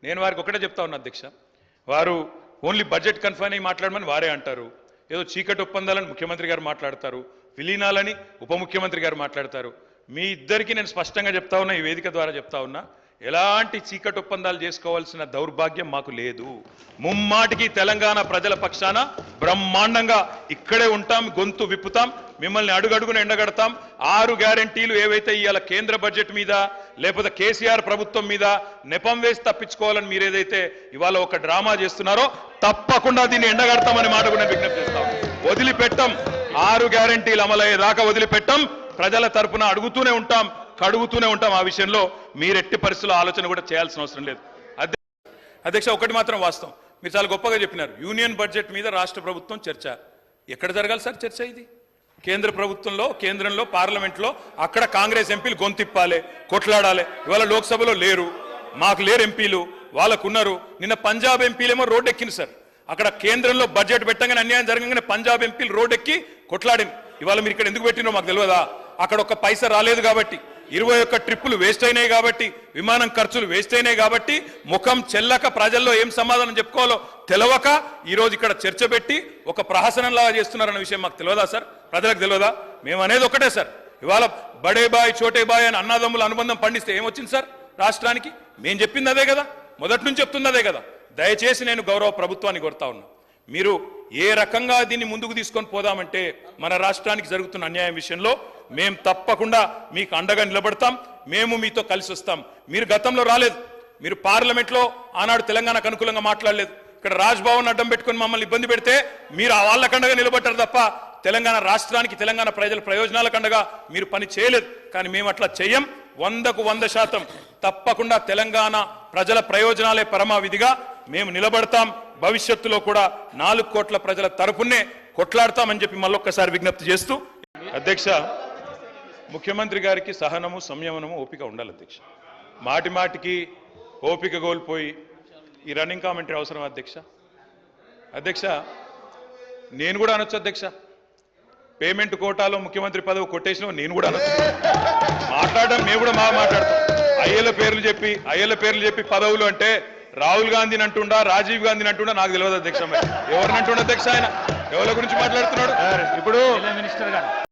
నేను వారికి ఒకటే చెప్తా ఉన్నా అధ్యక్ష, వారు ఓన్లీ బడ్జెట్ కన్ఫైన్ అయ్యి మాట్లాడమని వారే అంటారు. ఏదో చీకటి ఒప్పందాలని ముఖ్యమంత్రి గారు మాట్లాడతారు, విలీనాలని ఉప ముఖ్యమంత్రి గారు మాట్లాడతారు. మీ ఇద్దరికి నేను స్పష్టంగా చెప్తా ఉన్నా, ఈ వేదిక ద్వారా చెప్తా ఉన్నా, ఎలాంటి చీకటి ఒప్పందాలు చేసుకోవాల్సిన దౌర్భాగ్యం మాకు లేదు. ముమ్మాటికి తెలంగాణ ప్రజల పక్షాన బ్రహ్మాండంగా ఇక్కడే ఉంటాం, గొంతు విప్పుతాం, మిమ్మల్ని అడుగడుగున ఎండగడతాం. 6 గ్యారంటీలు ఏవైతే ఇవాళ కేంద్ర బడ్జెట్ మీద లేకపోతే కేసీఆర్ ప్రభుత్వం మీద నెపం వేసి తప్పించుకోవాలని మీరు ఏదైతే ఇవాళ ఒక డ్రామా చేస్తున్నారో తప్పకుండా దీన్ని ఎండగడతామని మాట కూడా విజ్ఞప్తి చేస్తాం. వదిలిపెట్టం, 6 గ్యారంటీలు అమలయ్యేదాకా వదిలిపెట్టం. ప్రజల తరపున అడుగుతూనే ఉంటాం, కడుగుతూనే ఉంటాం. ఆ విషయంలో మీరెట్టి పరిస్థితుల్లో ఆలోచన కూడా చేయాల్సిన అవసరం లేదు. అధ్యక్ష, ఒకటి మాత్రం వాస్తవం, మీరు చాలా గొప్పగా చెప్పినారు, యూనియన్ బడ్జెట్ మీద రాష్ట్ర ప్రభుత్వం చర్చ. ఎక్కడ జరగాలి సార్ చర్చ? ఇది కేంద్ర ప్రభుత్వంలో, కేంద్రంలో, పార్లమెంట్లో. అక్కడ కాంగ్రెస్ ఎంపీలు గొంతిప్పాలి, కొట్లాడాలి. ఇవాళ లోక్సభలో లేరు, మాకు లేరు ఎంపీలు, వాళ్ళకున్నారు. నిన్న పంజాబ్ ఎంపీలేమో రోడ్డు ఎక్కింది సార్. అక్కడ కేంద్రంలో బడ్జెట్ పెట్టగానే అన్యాయం జరగగానే పంజాబ్ ఎంపీలు రోడ్డు ఎక్కి కొట్లాడింది. ఇవాళ మీరు ఇక్కడ ఎందుకు పెట్టినో మాకు తెలియదా? అక్కడ ఒక్క పైసా రాలేదు కాబట్టి, 21 ట్రిప్పులు వేస్ట్ అయినాయి కాబట్టి, విమానం ఖర్చులు వేస్ట్ అయినాయి కాబట్టి, ముఖం చెల్లక ప్రజల్లో ఏం సమాధానం చెప్పుకోవాలో తెలవక ఈరోజు ఇక్కడ చర్చ పెట్టి ఒక ప్రహసనంలాగా చేస్తున్నారన్న విషయం మాకు తెలియదా సార్? ప్రజలకు తెలియదా? మేము అనేది ఒకటే సార్, ఇవాళ బడే బాయ్ చోటే బాయ్ అని అన్నదమ్ముల అనుబంధం పండిస్తే ఏమొచ్చింది సార్ రాష్ట్రానికి? మేము చెప్పింది అదే కదా, మొదటి నుంచి చెప్తుంది అదే కదా. దయచేసి నేను గౌరవ ప్రభుత్వాన్ని కోరుతా ఉన్నా, మీరు ఏ రకంగా దీన్ని ముందుకు తీసుకొని పోదామంటే మన రాష్ట్రానికి జరుగుతున్న అన్యాయం విషయంలో మేము తప్పకుండా మీకు అండగా నిలబడతాం, మేము మీతో కలిసి వస్తాం. మీరు గతంలో రాలేదు, మీరు పార్లమెంట్లో ఆనాడు తెలంగాణకు అనుకూలంగా మాట్లాడలేదు. ఇక్కడ రాజ్భవన్ అడ్డం పెట్టుకుని మమ్మల్ని ఇబ్బంది పెడితే మీరు వాళ్ళకు అండగా నిలబడ్డారు తప్ప తెలంగాణ రాష్ట్రానికి, తెలంగాణ ప్రజల ప్రయోజనాలకు అండగా మీరు పని చేయలేదు. కానీ మేము అట్లా చెయ్యం. 100కు 100% తప్పకుండా తెలంగాణ ప్రజల ప్రయోజనాలే పరమావిధిగా మేము నిలబడతాం. భవిష్యత్తులో కూడా 4 కోట్ల ప్రజల తరపునే కొట్లాడతామని చెప్పి మళ్ళొక్కసారి విజ్ఞప్తి చేస్తూ, అధ్యక్ష, ముఖ్యమంత్రి గారికి సహనము, సంయమనము, ఓపిక ఉండాలి అధ్యక్ష. మాటి మాటికి ఓపిక కోల్పోయి ఈ రన్నింగ్ కామెంటరీ అవసరం అధ్యక్ష? అధ్యక్ష, నేను కూడా అనొచ్చు అధ్యక్ష, పేమెంట్ కోటాలో ముఖ్యమంత్రి పదవి కొట్టేసిన నేను కూడా అనొచ్చు. మాట్లాడడం మేము కూడా మాట్లాడతాం. అయ్యల పేర్లు చెప్పి పదవులు అంటే రాహుల్ గాంధీని అంటుండా, రాజీవ్ గాంధీని అంటుండా నాకు తెలియదు అధ్యక్ష. ఎవరిని అంటుండ అధ్యక్ష? ఆయన ఎవరి గురించి మాట్లాడుతున్నాడు ఇప్పుడు? మినిస్టర్ గారు